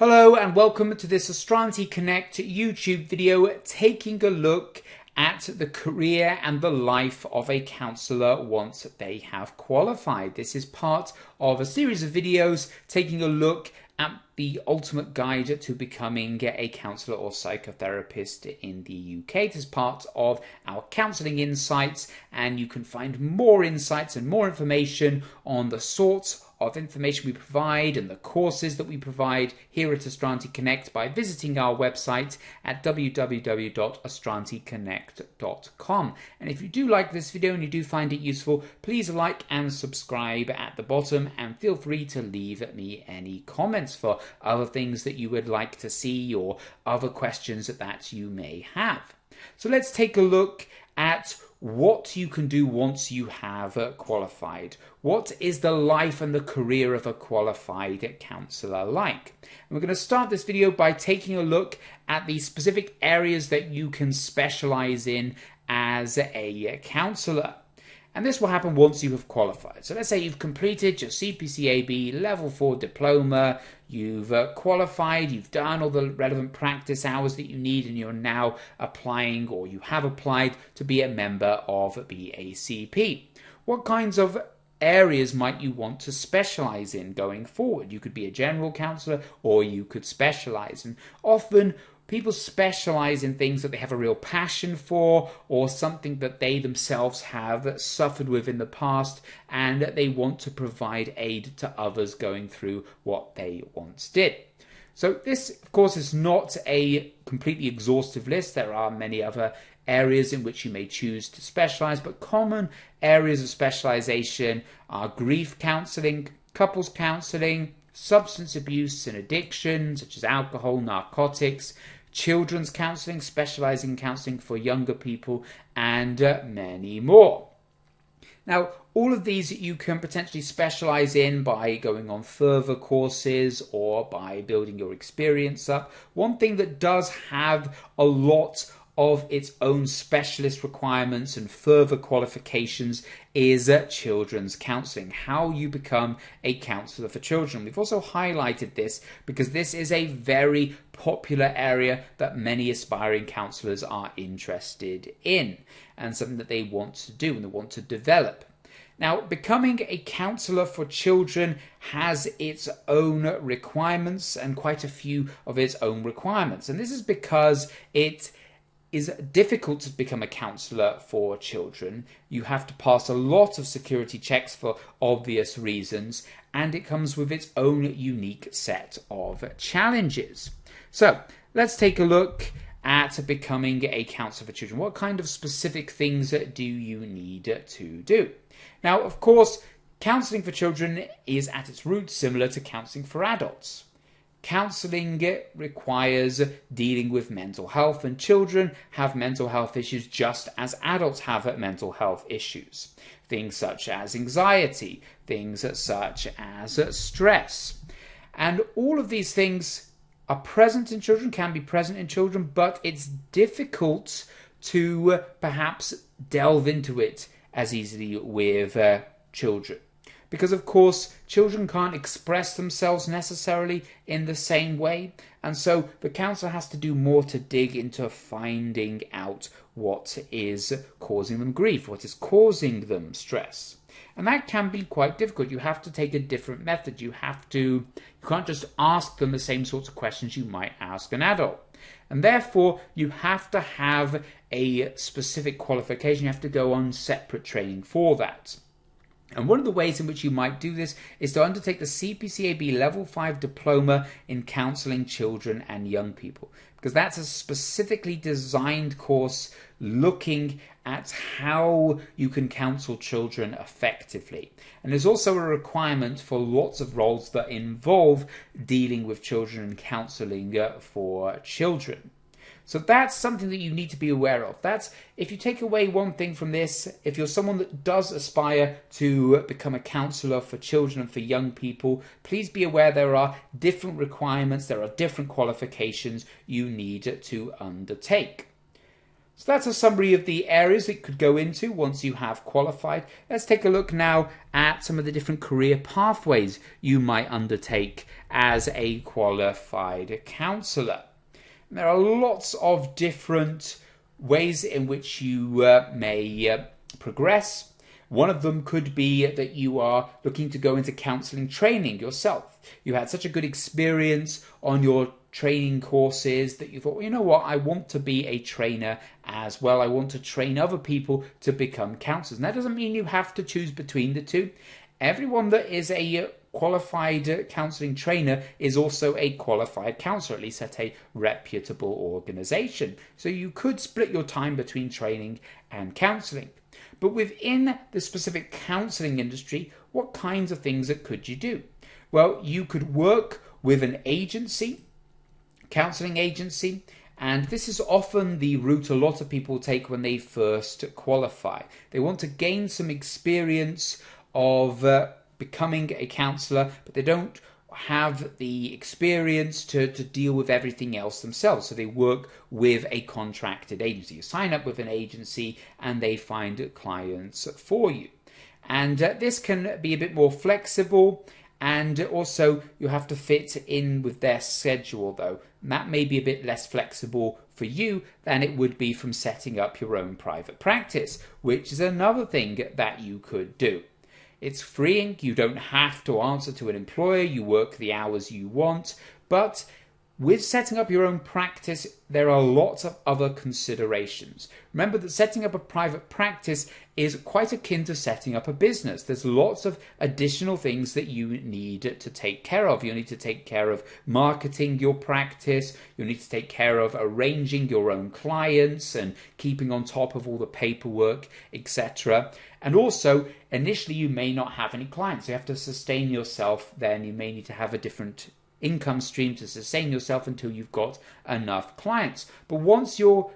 Hello and welcome to this Astrology Connect YouTube video taking a look at the career and the life of a counsellor once they have qualified. This is part of a series of videos taking a look at the ultimate guide to becoming a counsellor or psychotherapist in the UK. This is part of our counselling insights, and you can find more insights and more information on the sorts of information we provide and the courses that we provide here at Astrology Connect by visiting our website at www.astrologyconnect.com. And if you do like this video and you do find it useful, please like and subscribe at the bottom, and feel free to leave me any comments for other things that you would like to see or other questions that you may have. So let's take a look at what you can do once you have qualified. What is the life and the career of a qualified counsellor like? And we're going to start this video by taking a look at the specific areas that you can specialise in as a counsellor. And this will happen once you have qualified. So let's say you've completed your CPCAB Level 4 diploma, you've qualified, you've done all the relevant practice hours that you need, and you're now applying, or you have applied, to be a member of BACP. What kinds of areas might you want to specialise in going forward? You could be a general counsellor, or you could specialise. And often people specialise in things that they have a real passion for, or something that they themselves have suffered with in the past, and that they want to provide aid to others going through what they once did. So this, of course, is not a completely exhaustive list. There are many other areas in which you may choose to specialise, but common areas of specialisation are grief counselling, couples counselling, substance abuse and addiction, such as alcohol, narcotics, children's counselling, specialising in counselling for younger people, and many more. Now, all of these you can potentially specialise in by going on further courses or by building your experience up. One thing that does have a lot of its own specialist requirements and further qualifications is children's counselling, how you become a counsellor for children. We've also highlighted this because this is a very popular area that many aspiring counsellors are interested in, and something that they want to do and they want to develop. Now, becoming a counsellor for children has its own requirements, and quite a few of its own requirements, and this is because it is difficult to become a counsellor for children. You have to pass a lot of security checks for obvious reasons, and it comes with its own unique set of challenges. So let's take a look at becoming a counsellor for children. What kind of specific things do you need to do? Now, of course, counselling for children is at its roots similar to counselling for adults. Counselling requires dealing with mental health, and children have mental health issues just as adults have mental health issues. Things such as anxiety, things such as stress. And all of these things are present in children, can be present in children, but it's difficult to perhaps delve into it as easily with children. Because, of course, children can't express themselves necessarily in the same way. And so the counsellor has to do more to dig into finding out what is causing them grief, what is causing them stress. And that can be quite difficult. You have to take a different method. You can't just ask them the same sorts of questions you might ask an adult. And therefore, you have to have a specific qualification. You have to go on separate training for that. And one of the ways in which you might do this is to undertake the CPCAB Level 5 Diploma in Counselling Children and Young People, because that's a specifically designed course looking at how you can counsel children effectively. And there's also a requirement for lots of roles that involve dealing with children and counselling for children. So that's something that you need to be aware of. That's, if you take away one thing from this, if you're someone that does aspire to become a counsellor for children and for young people, please be aware there are different requirements, there are different qualifications you need to undertake. So that's a summary of the areas it could go into once you have qualified. Let's take a look now at some of the different career pathways you might undertake as a qualified counsellor. There are lots of different ways in which you may progress. One of them could be that you are looking to go into counselling training yourself. You had such a good experience on your training courses that you thought, well, you know what, I want to be a trainer as well. I want to train other people to become counsellors. And that doesn't mean you have to choose between the two. Everyone that is a qualified counselling trainer is also a qualified counsellor, at least at a reputable organisation. So you could split your time between training and counselling. But within the specific counselling industry, what kinds of things could you do? Well, you could work with an agency, counselling agency, and this is often the route a lot of people take when they first qualify. They want to gain some experience of becoming a counsellor, but they don't have the experience to deal with everything else themselves. So they work with a contracted agency. You sign up with an agency and they find clients for you. And this can be a bit more flexible, and also you have to fit in with their schedule though. And that may be a bit less flexible for you than it would be from setting up your own private practice, which is another thing that you could do. It's freeing, you don't have to answer to an employer, you work the hours you want, but with setting up your own practice, there are lots of other considerations. Remember that setting up a private practice is quite akin to setting up a business. There's lots of additional things that you need to take care of. You need to take care of marketing your practice. You need to take care of arranging your own clients and keeping on top of all the paperwork, etc. And also, initially you may not have any clients. You have to sustain yourself then. You may need to have a different income stream to sustain yourself until you've got enough clients. But once your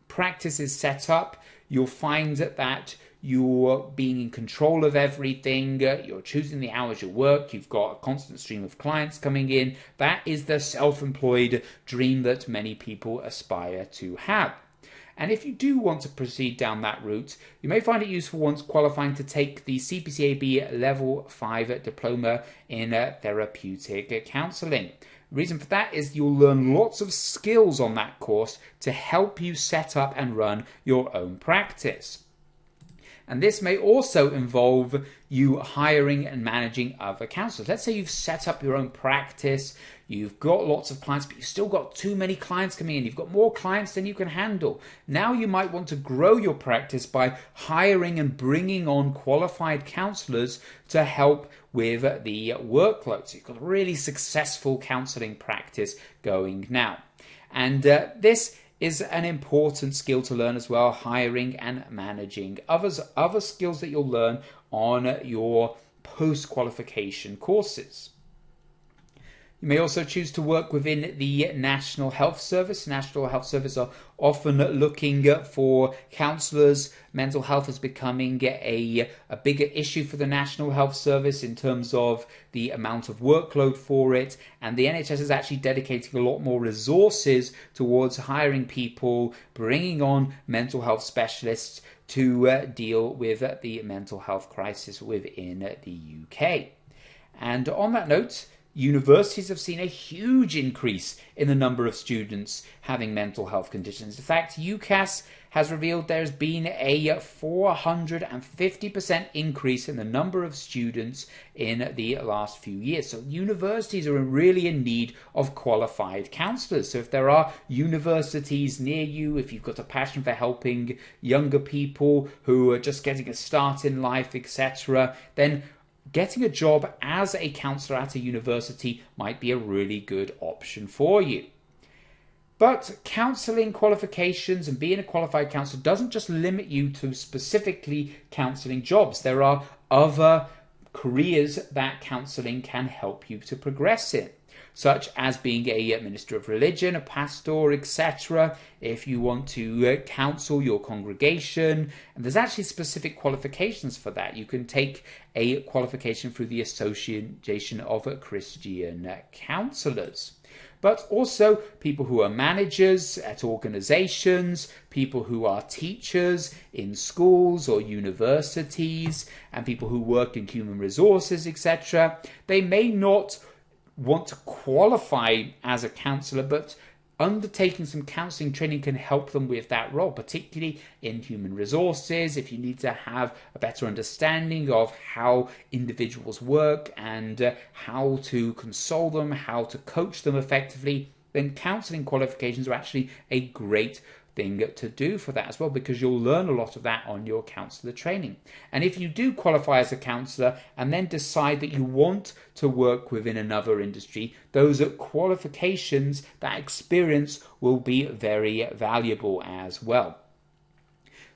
practice is set up, you'll find that you're being in control of everything, you're choosing the hours you work, you've got a constant stream of clients coming in. That is the self-employed dream that many people aspire to have. And if you do want to proceed down that route, you may find it useful once qualifying to take the CPCAB Level 5 Diploma in Therapeutic Counselling. The reason for that is you'll learn lots of skills on that course to help you set up and run your own practice. And this may also involve you hiring and managing other counsellors. Let's say you've set up your own practice, you've got lots of clients, but you've still got too many clients coming in. You've got more clients than you can handle. Now you might want to grow your practice by hiring and bringing on qualified counsellors to help with the workload. So you've got a really successful counselling practice going now. And this is an important skill to learn as well, hiring and managing other skills that you'll learn on your post-qualification courses. You may also choose to work within the National Health Service. National Health Service are often looking for counsellors. Mental health is becoming a bigger issue for the National Health Service in terms of the amount of workload for it. And the NHS is actually dedicating a lot more resources towards hiring people, bringing on mental health specialists to deal with the mental health crisis within the UK. And on that note, universities have seen a huge increase in the number of students having mental health conditions. In fact, UCAS has revealed there's been a 450% increase in the number of students in the last few years. So universities are really in need of qualified counsellors. So if there are universities near you, if you've got a passion for helping younger people who are just getting a start in life, etc., then getting a job as a counsellor at a university might be a really good option for you. But counselling qualifications and being a qualified counsellor doesn't just limit you to specifically counselling jobs. There are other careers that counselling can help you to progress in, such as being a minister of religion, a pastor, etc. If you want to counsel your congregation, and there's actually specific qualifications for that. You can take a qualification through the Association of Christian Counsellors. but also people who are managers at organizations, people who are teachers in schools or universities, and people who work in human resources, etc. They may not want to qualify as a counsellor, but undertaking some counselling training can help them with that role, particularly in human resources. If you need to have a better understanding of how individuals work and how to console them, how to coach them effectively, then counselling qualifications are actually a great thing to do for that as well, because you'll learn a lot of that on your counsellor training. And if you do qualify as a counsellor and then decide that you want to work within another industry, those qualifications, that experience will be very valuable as well.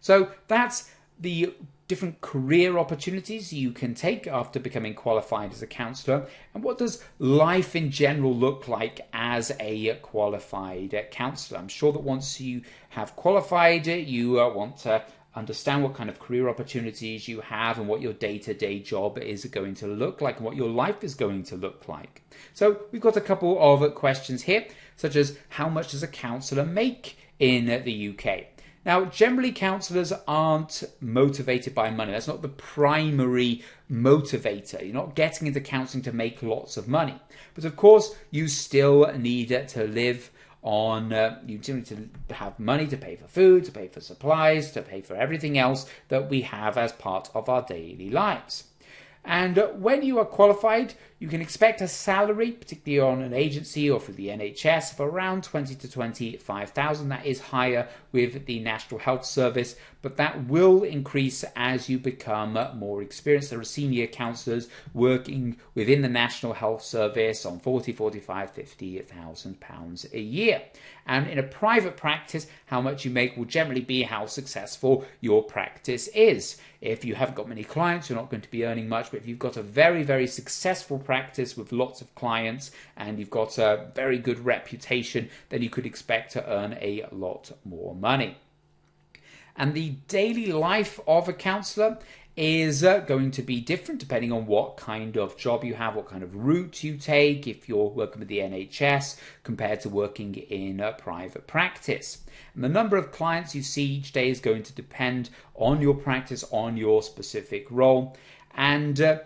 So that's the different career opportunities you can take after becoming qualified as a counsellor. And what does life in general look like as a qualified counsellor? I'm sure that once you have qualified, you want to understand what kind of career opportunities you have and what your day-to-day job is going to look like and what your life is going to look like. So we've got a couple of questions here, such as how much does a counsellor make in the UK? Now, generally, counsellors aren't motivated by money. That's not the primary motivator. You're not getting into counselling to make lots of money. But of course, you still need to live on, you still need to have money to pay for food, to pay for supplies, to pay for everything else that we have as part of our daily lives. And when you are qualified, you can expect a salary, particularly on an agency or for the NHS, of around 20 to 25,000. That is higher with the National Health Service, but that will increase as you become more experienced. There are senior counsellors working within the National Health Service on 40, 45, 50,000 pounds a year. And in a private practice, how much you make will generally be how successful your practice is. If you haven't got many clients, you're not going to be earning much, but if you've got a very, very successful practice with lots of clients and you've got a very good reputation, then you could expect to earn a lot more money. And the daily life of a counsellor is going to be different depending on what kind of job you have, what kind of route you take, if you're working with the NHS compared to working in a private practice. And the number of clients you see each day is going to depend on your practice, on your specific role. And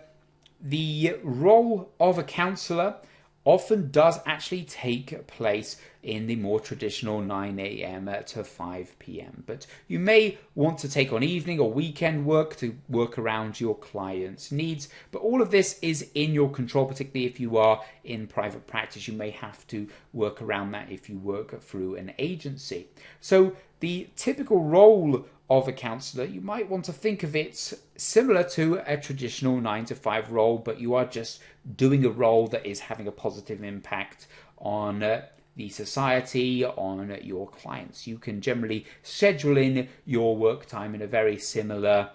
the role of a counsellor often does actually take place in the more traditional 9 a.m. to 5 p.m. But you may want to take on evening or weekend work to work around your client's needs. But all of this is in your control, particularly if you are in private practice. You may have to work around that if you work through an agency. So the typical role of a counsellor, you might want to think of it similar to a traditional 9 to 5 role, but you are just doing a role that is having a positive impact on the society, on your clients. You can generally schedule in your work time in a very similar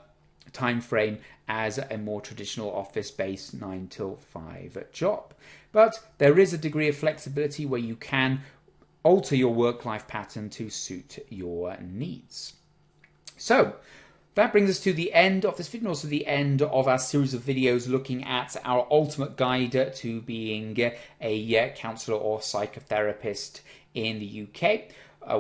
time frame as a more traditional office-based 9 till 5 job. But there is a degree of flexibility where you can alter your work-life pattern to suit your needs. So that brings us to the end of this video, and also the end of our series of videos looking at our ultimate guide to being a counsellor or psychotherapist in the UK.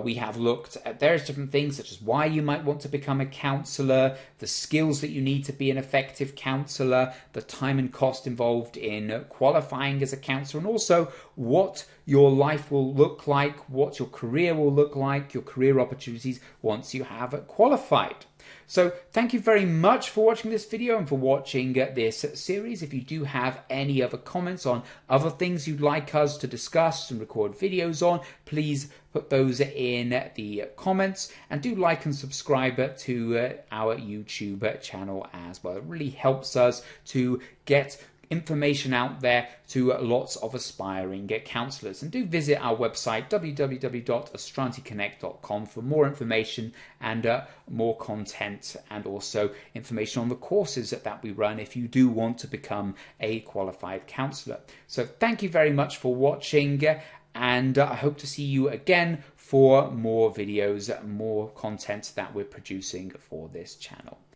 We have looked at various different things, such as why you might want to become a counsellor, the skills that you need to be an effective counsellor, the time and cost involved in qualifying as a counsellor, and also what your life will look like, what your career will look like, your career opportunities once you have qualified. So thank you very much for watching this video and for watching this series. If you do have any other comments on other things you'd like us to discuss and record videos on, please put those in the comments, and do like and subscribe to our YouTube channel as well. It really helps us to get information out there to lots of aspiring counsellors. And do visit our website www.astranticonnect.com for more information and more content, and also information on the courses that we run if you do want to become a qualified counsellor. So thank you very much for watching, and I hope to see you again for more videos, more content that we're producing for this channel.